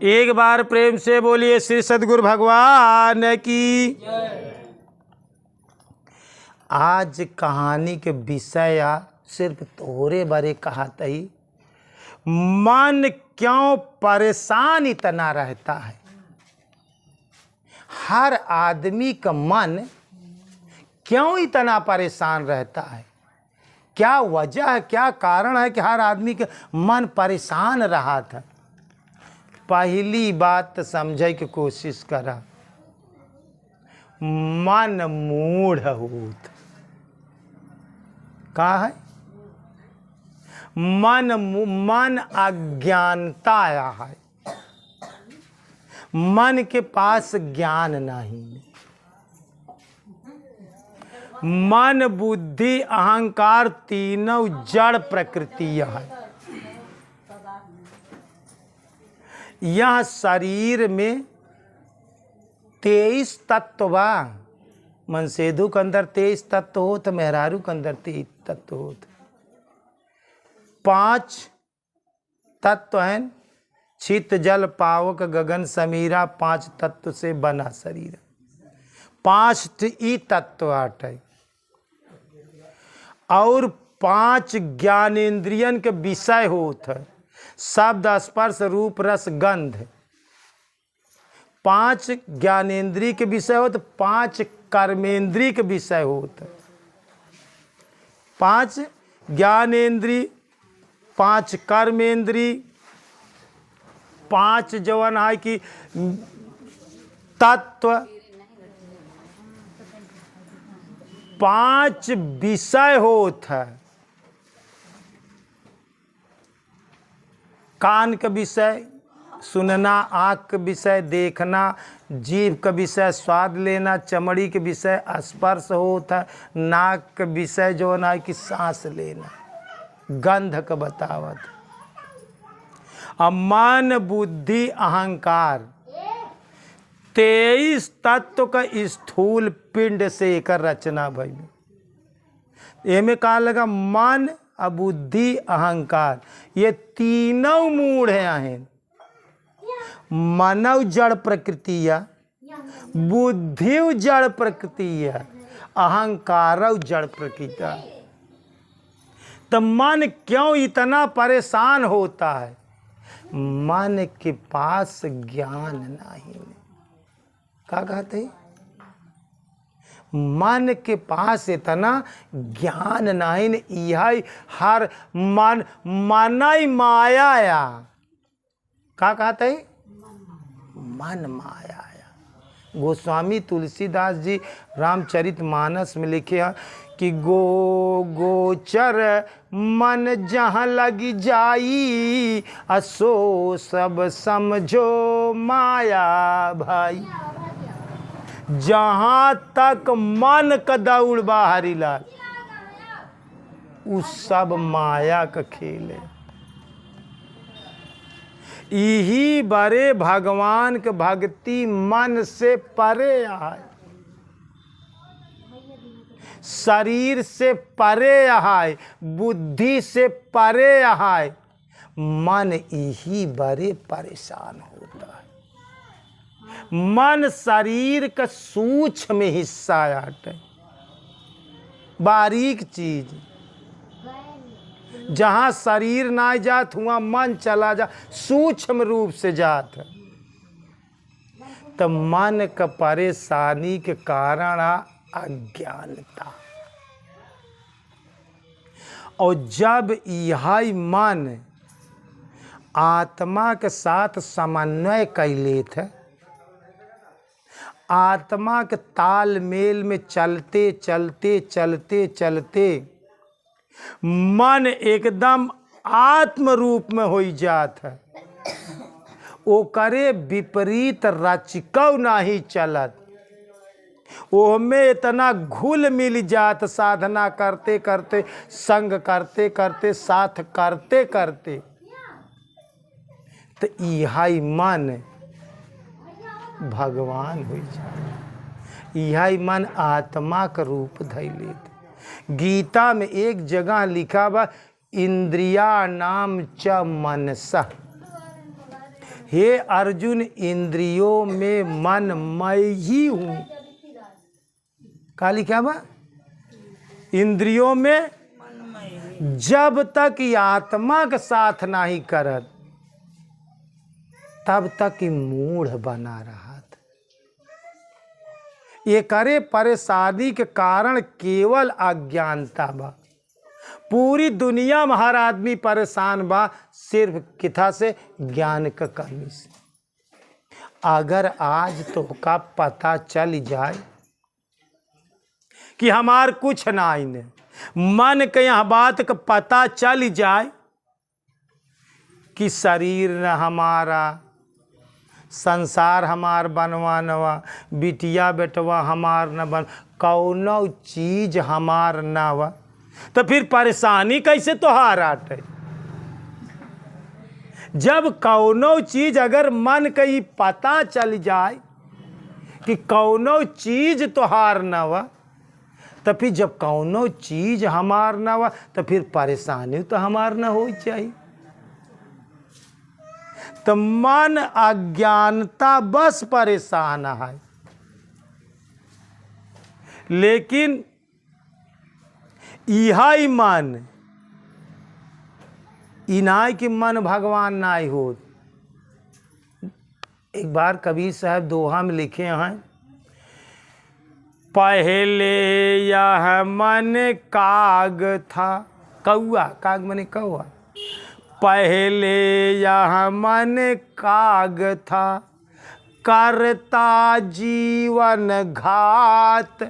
एक बार प्रेम से बोलिए श्री सद्गुरु भगवान की। आज कहानी के विषय सिर्फ तोरे बारे कहत ही, मन क्यों परेशान इतना रहता है। हर आदमी का मन क्यों इतना परेशान रहता है, क्या वजह है, क्या कारण है कि हर आदमी का मन परेशान रहा था। पहली बात समझे की कोशिश करा, मन मूढ़ होत। का है? मन अज्ञानता आया है। मन के पास ज्ञान नहीं। मन बुद्धि अहंकार तीनों जड़ प्रकृति है। यह शरीर में 23 तत्व बा। मनसेधु के अंदर 23 तत्व होत, मेहरारू के अंदर 23 तत्व होत। 5 तत्व हैं, चित जल पावक गगन समीरा, 5 तत्व से बना शरीर। 5 ई तत्व है और 5 ज्ञानेंद्रियन के विषय होत है, शब्द स्पर्श रूप रस गंध। 5 ज्ञानेंद्रिय के विषय होत, 5 कर्मेंद्रिय के विषय होत। 5 ज्ञानेंद्रिय, 5 कर्मेंद्रिय, 5 जवन है कि तत्व, 5 विषय होत है। कान का विषय सुनना, आँख का विषय देखना, जीभ का विषय स्वाद लेना, चमड़ी के विषय स्पर्श होता है, नाक का विषय जो है कि सांस लेना, गंध का बतावत। मन बुद्धि अहंकार 23 तत्व का स्थूल पिंड से एक रचना भई। एमे का लगा मन बुद्धि अहंकार ये तीनों मूढ़ हैं। मनव जड़ प्रकृति है, बुद्धि जड़ प्रकृति है, अहंकार जड़ प्रकृति है। तो मन क्यों इतना परेशान होता है? मन के पास ज्ञान नहीं। क्या कहते हैं? मन के पास इतना ज्ञान नहीं। यह हर मन मनई माया या क्या कहते हैं? मन माया या। गोस्वामी तुलसीदास जी रामचरितमानस में लिखे हैं कि गोचर मन जहाँ लगी जाई, असो सब समझो माया भाई। जहाँ तक मन का दौड़ बाहरी लाल, उस सब माया का खेल है। यही बड़े भगवान के भक्ति मन से परे है, शरीर से परे है, बुद्धि से परे है। मन यही बड़े परेशान होता है। मन शरीर का सूक्ष्म हिस्सा है, बारीक चीज। जहाँ शरीर ना जात हुआ मन चला जा, सूक्ष्म रूप से जात है। तो मन का परेशानी के कारण अज्ञानता। और जब यह मन आत्मा के साथ समन्वय कैले थे, आत्मा के तालमेल में चलते चलते चलते चलते मन एकदम आत्म रूप में हो जात है। ओकरे विपरीत रचिकव नहीं चलत। ओहमें इतना घुल मिल जात, साधना करते करते, संग करते करते, साथ करते करते। तो यह मन भगवान हो जाए। यह मन आत्मा का रूप धै लेत। गीता में एक जगह लिखा बा, इंद्रिया नाम च मनसा। हे अर्जुन, इंद्रियों में मन मैं ही हूं। काली क्या बा? इंद्रियों में जब तक ये आत्मा का साथ नहीं करत तब तक ही मूढ़ बना रहा। ये करे परेशानी के कारण केवल अज्ञानता बा। पूरी दुनिया में हर आदमी परेशान बा सिर्फ किथा से? ज्ञान का कमी से। अगर आज तो का पता चल जाए कि हमार कुछ नहीं ने, मन के यह बात का पता चल जाए कि शरीर न हमारा, संसार हमार बनवानवा, बिटिया बेटवा हमार न बन, कौनो चीज हमार न हुआ, तो फिर परेशानी कैसे तोहार आटे? जब कौनो चीज अगर मन कहीं पता चल जाए कि कौनो चीज तोहार न हुआ, तो फिर जब कौनो चीज हमार न हुआ तो फिर परेशानी तो हमार न हो चाहिए। तो मन अज्ञानता बस परेशान है। लेकिन यही मन इनाय कि मन भगवान नाय हो। एक बार कबीर साहब दोहा में लिखे हैं, पहले यह मन काग था। कौआ, काग मने कौआ। पहले यह मन काग था, करता जीवन घात,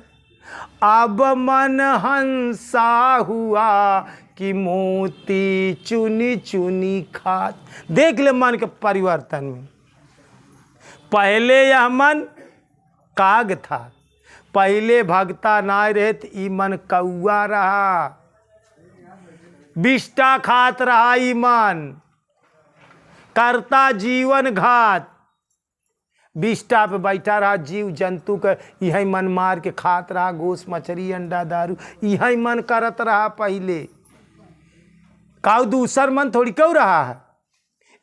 अब मन हंसा हुआ कि मोती चुनी चुनी खात। देख ले मन के परिवर्तन में। पहले यह मन काग था, पहले भगता नाय रहे तो ई मन कौआ रहा, बिष्टा खात रहा। ई मन करता जीवन घात, बिष्टा पे बैठा रहा, जीव जंतु का यही मन मार के खात रहा, गोश्त मछली अंडा दारू यही मन करत रहा। पहले काउ दूसर मन थोड़ी क्यों रहा है?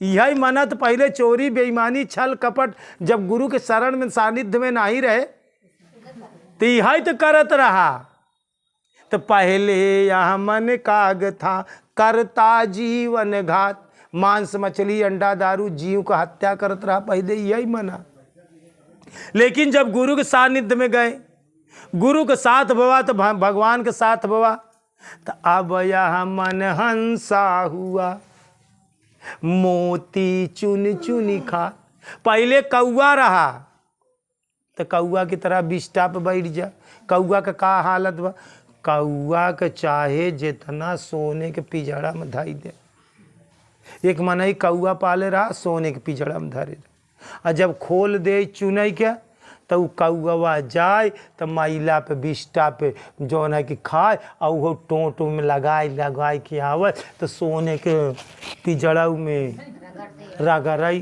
यही मनत पहले चोरी बेईमानी छल कपट जब गुरु के शरण में सानिध्य में नहीं रहे तो यही तो करत रहा। तो पहले यह मन काग था, करता जीवन घात, मांस मछली अंडा दारू जीव का हत्या करत रहा। पहले यही मना। लेकिन जब गुरु के सानिध्य में गए, गुरु के साथ भवा तो भगवान के साथ भवा, तो अब यह मन हंसा हुआ, मोती चुन चुनी खा। पहले कौआ रहा तो कौआ की तरह बिष्टा पे बैठ जा। कौआ का का हालत बा? कौआ के चाहे जितना सोने के पिजड़ा में धाई दे। एक मनई कौआ पाले रहा, सोने के पिजड़ा में धरे, और जब खोल दे चुनई के तो कौआ जाए तो मैला पे बिष्टा पे जो है कि खाए, और वो टोंट में लगाए के आवे तो सोने के पिजड़ा में रगड़ई,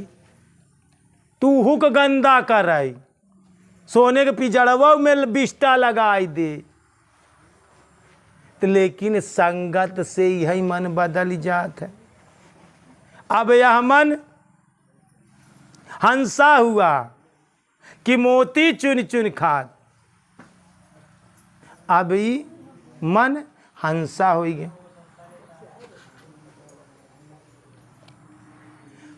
तू हुक गंदा करई, सोने के पिजड़वा में बिष्टा लगाई दे। तो लेकिन संगत से यही मन बदल जात है। अब यह मन हंसा हुआ कि मोती चुन चुन खात। अब ये मन हंसा हो गया।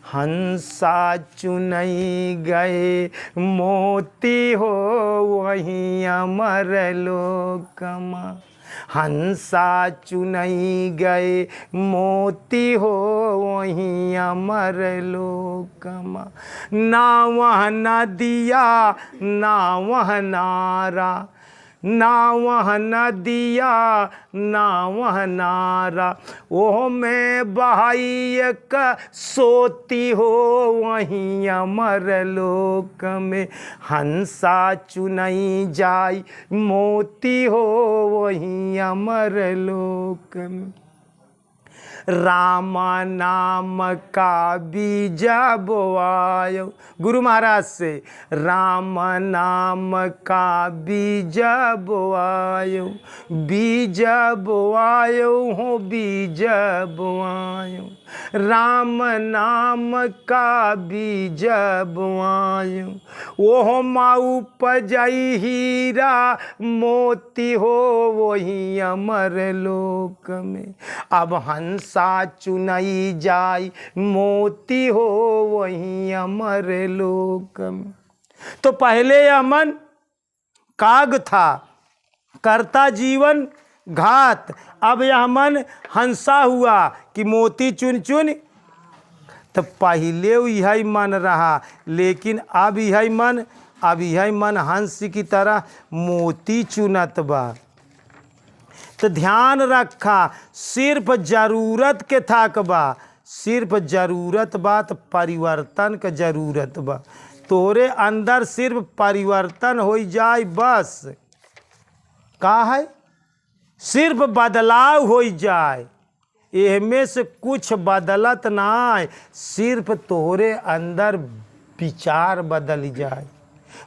हंसा चुनई गए मोती हो वहीं अमर लोकमा। हंसा चुनई गए मोती हो वहीं अमर लोकमा। ना वह नदिया ना वह नारा, ना वह नदिया ना वह नारा, ओह में बहाई एक सोती हो वहीं अमर लोक में। हंसा चुनई जाई मोती हो वहीं अमर लोक में। राम नाम का बीज बोआयो। गुरु महाराज से राम नाम का बीज बोआयो, बीज बोआयो हो बीज बोआयो, राम नाम का बीज बोआयो। ओहो माऊ पजई हीरा मोती हो वही अमर लोक में। अब हंसा चुनई जाय मोती हो वही अमर लोक में। तो पहले यह मन काग था, करता जीवन घात। अब यह मन हंसा हुआ कि मोती चुन चुन। तो पहले यही मन रहा, लेकिन अब यही मन हंस की तरह मोती चुनत बा। तो ध्यान रखा, सिर्फ जरूरत के थाक बा, सिर्फ जरूरत बा तो परिवर्तन के जरूरत बा। तोरे अंदर सिर्फ परिवर्तन हो जाए बस। का है? सिर्फ बदलाव हो जाए, एहमे से कुछ बदलत ना है, सिर्फ तोरे अंदर विचार बदल जाए,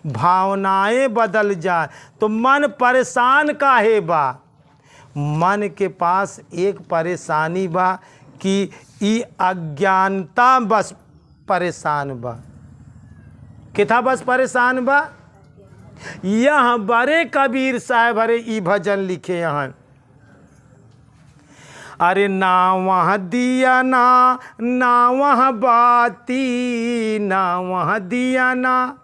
भावनाएं बदल जाए। तो मन परेशान काहे बा? मन के पास एक परेशानी बा कि ई अज्ञानता बस परेशान बा। किथा बस परेशान बा? यह बड़े कबीर साहब हरे ई भजन लिखे यहाँ। अरे ना वहाँ दिया ना वहाँ बाती, ना वहाँ दिया ना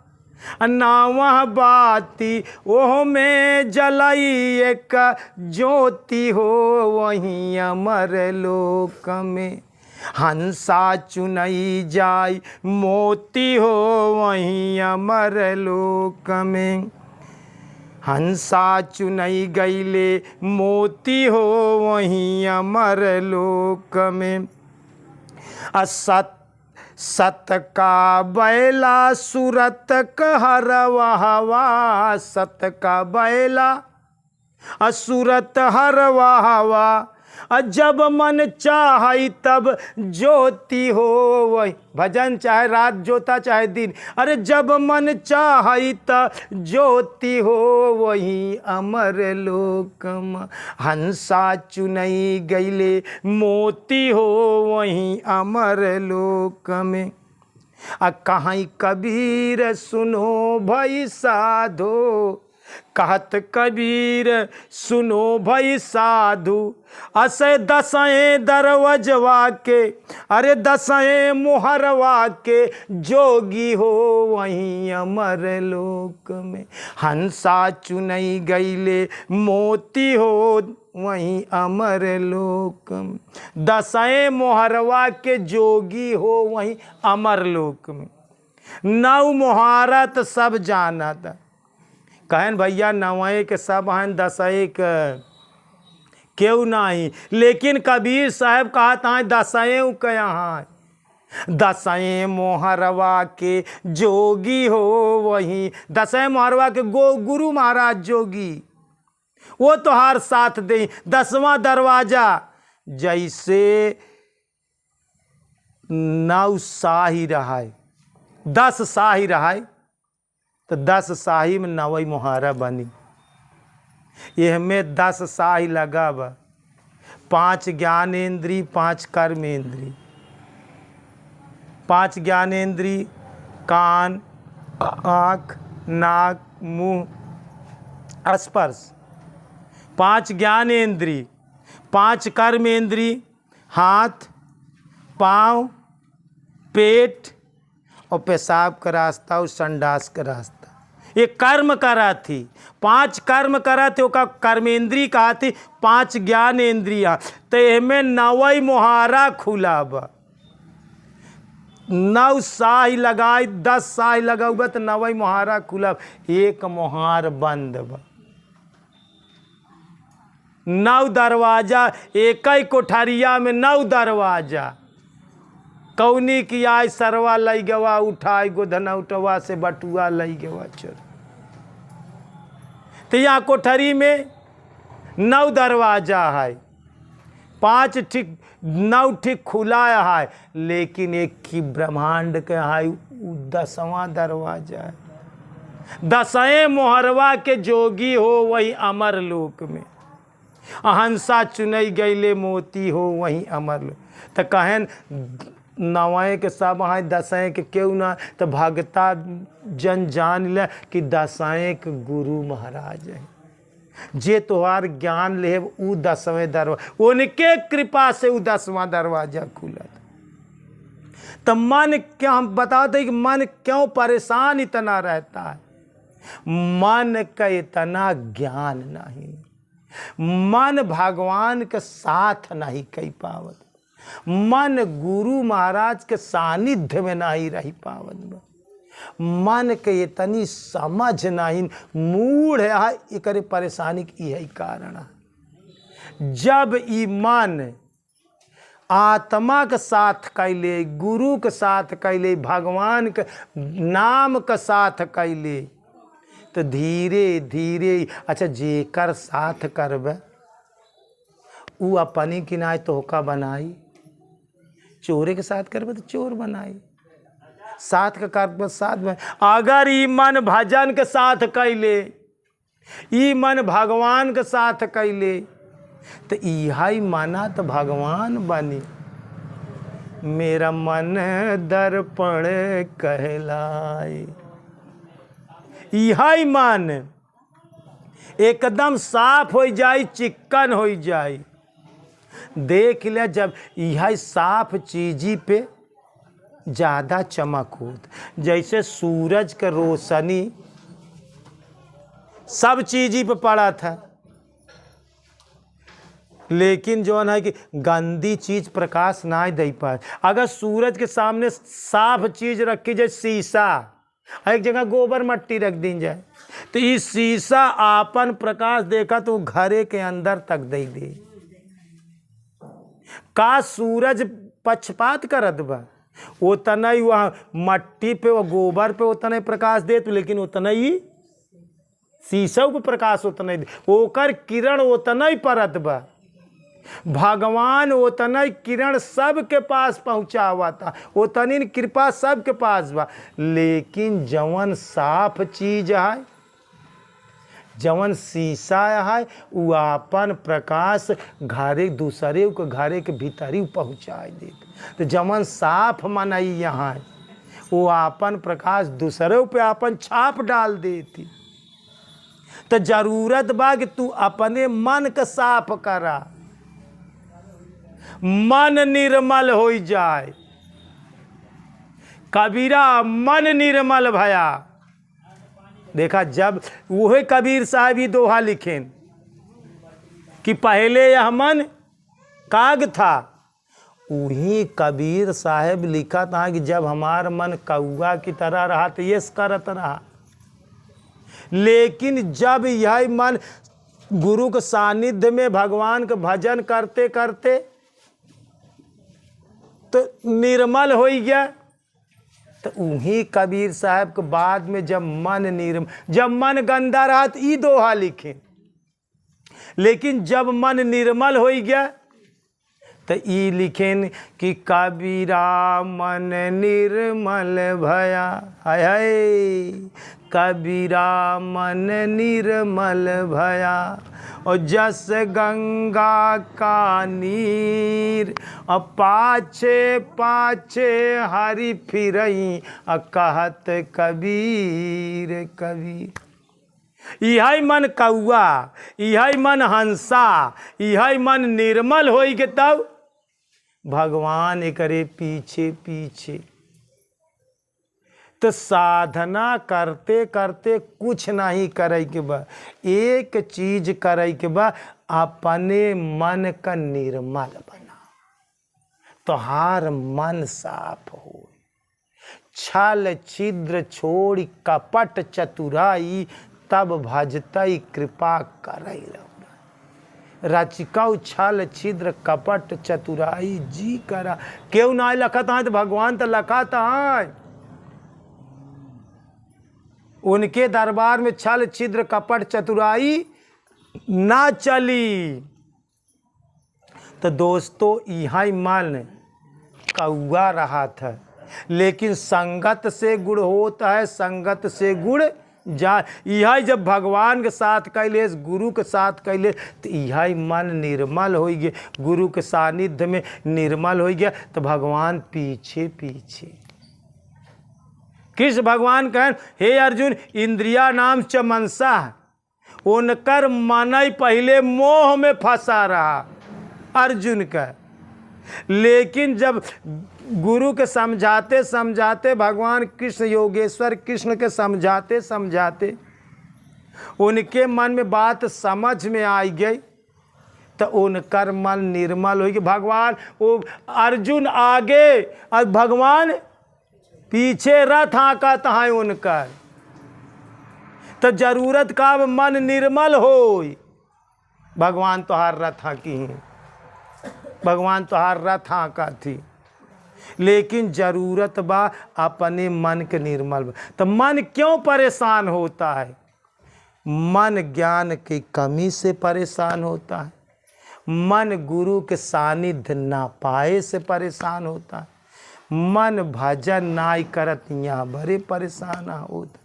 वहाँ बाती, ओह में जलाई एक ज्योति हो वहीं अमर लोक में। हंसा चुनई जाय मोती हो वहीं अमर लोक में। हंसा चुनई गईले मोती हो वहीं अमर लोक में। असत सत का बैला सूरत हरवा हवा, सत का बैला असुरत हरवा हवा। जब मन चाहे तब ज्योति हो वही। भजन चाहे रात जोता चाहे दिन, अरे जब मन चाहे तब ज्योति हो वही अमर लोक में। हंसा चुनई गईले मोती हो वही अमर लोक में। कहीं कबीर सुनो भई साधो, कहत कबीर सुनो भई साधु। असे दसएं दरवजवा के, अरे दसएं मोहरवा के, जोगी हो वहीं अमर लोक में। हंसा चुनई गईले मोती हो वहीं अमर लोक में। दसएं मोहरवा के जोगी हो वहीं अमर लोक में। नौ मोहारत सब जानत, कहन भैया नवे के सब हैं, दसए के क्यों नहीं। लेकिन कबीर साहब कहता है दसएं के यहाँ। दसएं मोहरवा के जोगी हो वहीं, दसएं मोहरवा के गुरु महाराज जोगी, वो तो हर साथ दे। 10वां दरवाजा जैसे 9 शाही रहा है, 10 शाही रहा है, तो 10 शाही में 9 मोहरा बनी। यह में 10 शाही लगा बा, 5 ज्ञानेंद्री, 5 कर्मेंद्री। 5 ज्ञानेंद्री कान, आँख, नाक, मुंह, स्पर्श। 5 ज्ञानेंद्री, 5 कर्मेंद्री, हाथ, पाँव, पेट और पेशाब का रास्ता और संडास का रास्ता। ये कर्म करा थी, 5 कर्म करा थे, उसका कर्मेंद्री कहा थी। 5 ज्ञानेंद्रिया, तो इनमें 9 मोहारा खुला बा। 9 शाही लगाई, 10 शाही लगा हुआ तो 9 मोहारा खुला, 1 मोहार बंद बा। 9 दरवाजा, एक ही कोठरिया में 9 दरवाजा। कौनी की आय सरवा लई गवा उठाई, गोधना उठवा से बटुआ लई गवा चोर। तो यहाँ कोठरी में 9 दरवाजा है। 5 ठीक 9 ठीक खुला है, लेकिन एक की ब्रह्मांड के है 10वां दरवाजा है। 10वें मोहरवा के जोगी हो वही अमर लोक में, अहंसा चुनई गईले मोती हो वही अमर लोक। तो कहें 9वें के सब है 10वें के क्यों ना, तो भगता जन जान ले कि 10वें के गुरु महाराज है, जे तोहार ज्ञान ले उ 10वें दरवाजा, उनके कृपा से उ 10वां दरवाजा खुला। तो मन क्या, हम बताते कि मन क्यों परेशान इतना रहता है, मन का इतना ज्ञान नहीं, मन भगवान के साथ नहीं कही पावत, मन गुरु महाराज के सानिध्य में नहीं रही पावत, मन के इतनी समझ नहीं, मूढ़ है, एकरे परेशानी की यही कारण है। जब ई मन आत्मा के साथ कैले, गुरु के साथ कैले, भगवान के नाम के साथ कैले, तो धीरे धीरे, अच्छा जेकर साथ करबे उ अपनी किनाय तोहका बनाई, चोरे के साथ करबे तो चोर बनाई, साथ के करबे साथ में। अगर ई मन भजन के साथ कैले, ई मन भगवान के साथ कैले, तो यही माना तो भगवान बनी। मेरा मन दर्पण कहलाए, यही मन एकदम साफ हो जाए, चिक्कन हो जाए। देख ले जब यही साफ चीज़ी पे ज़्यादा चमक होत, जैसे सूरज का रोशनी सब चीज़ी पे पड़ा था, लेकिन जो है कि गंदी चीज़ प्रकाश ना दे पाए। अगर सूरज के सामने साफ चीज़ रखी जाए, शीशा, एक जगह गोबर मट्टी रख दी जाए, तो इस शीशा आपन प्रकाश देखा तो घरे के अंदर तक दे दे। का सूरज पक्षपात करत बा, उतना ही वहाँ मट्टी पे व गोबर पे उतना ही प्रकाश दे, तो लेकिन उतना ही शीशा पे प्रकाश उतना ही दे, ओकर किरण उतना ही परत बा। भगवान उतना ही किरण सबके पास पहुँचावा था, उतनी कृपा सबके पास बा, लेकिन जवन साफ चीज है, जवन शीशा है, वो अपन प्रकाश घरे दूसरे के घरे के भीतरी पहुँचाए दे। तो जवन साफ मनई यहाँ है, वो अपन प्रकाश दूसरे पे अपन छाप डाल देती। तो जरूरत बा कि तू अपने मन के साफ करा, मन निर्मल हो जाए। कबीरा मन निर्मल भया। देखा, जब वही कबीर साहब ही दोहा लिखें कि पहले यह मन काग था, वही कबीर साहब लिखा था कि जब हमारा मन कौआ की तरह रहा तो ये करत रहा, लेकिन जब यह मन गुरु के सानिध्य में भगवान के भजन करते करते तो निर्मल हो गया। तो उन्हीं कबीर साहब के बाद में जब मन गंदा रहा तो ये दोहा लिखे, लेकिन जब मन निर्मल हो गया तो ये लिखें कि कबीरा मन निर्मल भया। हाय हाय, कबीरा मन निर्मल भया, और जस गंगा का नीर, और पाछे पाछे हरि फिरई, कहत कबीर कबीर। यही मन कौआ, यही मन हंसा, यही मन निर्मल हो गए, तब भगवान करे पीछे पीछे। तो साधना करते करते कुछ नहीं करे के बा, एक चीज करे के बा, अपने मन का निर्मल बना, तोहार मन साफ हो। छल छिद्र छोड़ कपट चतुराई, तब भजतई कृपा करई। रचिकाऊ छल छिद्र कपट चतुराई जी करा। क्यों ना लखत है तो भगवान तो लखत है। उनके दरबार में छल छिद्र कपट चतुराई ना चली। तो दोस्तों यहाँ मन कौआ रहा था, लेकिन संगत से गुण होता है, संगत से गुण जा। यह जब भगवान के साथ कैले, गुरु के साथ कैले, तो यह मन निर्मल हो गया, गुरु के सानिध्य में निर्मल हो गया। तो भगवान पीछे पीछे कृष्ण भगवान कहें, हे अर्जुन, इंद्रिया नाम च मनसा, उनकर मन ही पहले मोह में फंसा रहा अर्जुन का। लेकिन जब गुरु के समझाते समझाते, भगवान कृष्ण योगेश्वर कृष्ण के समझाते समझाते उनके मन में बात समझ में आई गई, तो उनकर मन निर्मल हो गया। भगवान वो अर्जुन आगे और भगवान पीछे, रथ आका तहाँ उनका। तो जरूरत का मन निर्मल हो, भगवान तोहार रथ की, भगवान तोहार रथ आका थी, लेकिन जरूरत बा अपने मन के निर्मल बा। तो मन क्यों परेशान होता है? मन ज्ञान की कमी से परेशान होता है, मन गुरु के सानिध्य ना पाए से परेशान होता है, मन भजन नाई करत यहाँ बड़े परेशान होता,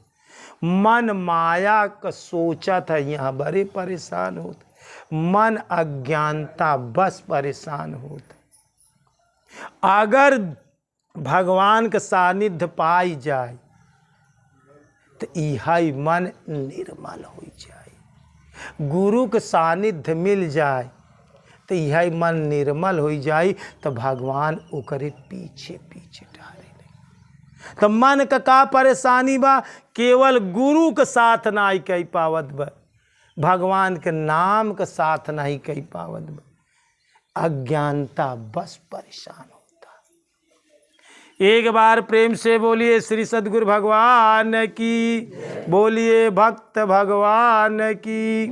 मन माया का सोचत है यहाँ बड़े परेशान होता, मन अज्ञानता बस परेशान होता। अगर भगवान के सानिध्य पाई जाए तो यह मन निर्मल हो जाए, गुरु के सानिध्य मिल जाए तो यह मन निर्मल हो जाए, तो भगवान ओकरे पीछे पीछे डाले नहीं। तो मन का परेशानी बा, केवल गुरु के साथ नहीं कही पावत बा, भगवान के नाम के साथ नहीं कही पावत बा, अज्ञानता बस परेशान होता। एक बार प्रेम से बोलिए श्री सद्गुरु भगवान की, बोलिए भक्त भगवान की।